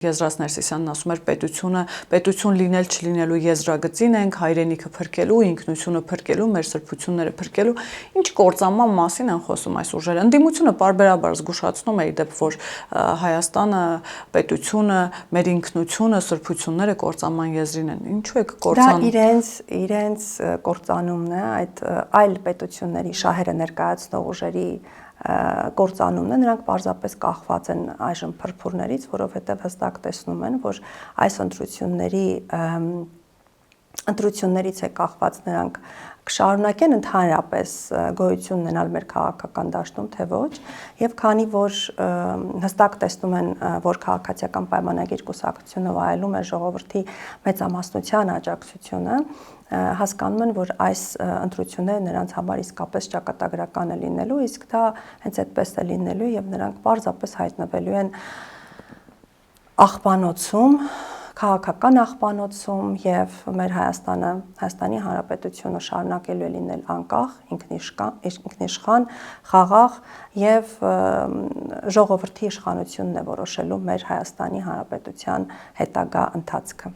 Եզրաս Ներսիսյանն ասում էր պետություն լինել չլինելու եզրագծին ենք, հայրենիքը փրկելու, ինքնությունը փրկելու, մեր սրբությունները փրկելու, ինչ կործանման մասին են խոսում այս ուժերը։ Ընդդիմությունը պարբերաբար զգուշացնում է իդեպ, որ Հայաստանը, պետությունը, մեր ինքնությունը, սրբությունները կործանման եզրին են։ Ինչու է կործանում։ Դա իրենց կործանումն է, այդ այլ պետությունների շահերը ներկայացնող ուժերի կործանումն է, նրանք պարզապես կախված են այժմ փրփուրներից, որովհետև հստակ տեսնում են, որ այս ընտրություններից է կախված նրանք կշարունակեն ընդհանրապես գոյություն ունենալ մեր քաղաքական դաշտում, թե ոչ, եւ քանի որ հստակ տեսնում են, որ քաղաքացիական պայմանագիր կուսակցությունը վայելում է ժողովրդի մեծամասնության աջակցությունը, հասկանում են, որ այս ընտրությունները նրանց համար իսկապես ճակատագրական է լինելու, իսկ դա հենց այդպես է լինելու եւ նրանք պարզապես հայտնվելու են աղբանոցում, քաղաքական աղբանոցում եւ մեր Հայաստանի Հանրապետությունը շարունակելու է լինել անկախ, ինքնիշխան, խաղաղ եւ ժողովրդի իշխանությունն է որոշելու մեր Հայաստանի Հանրապետության հետագա ընթացքը։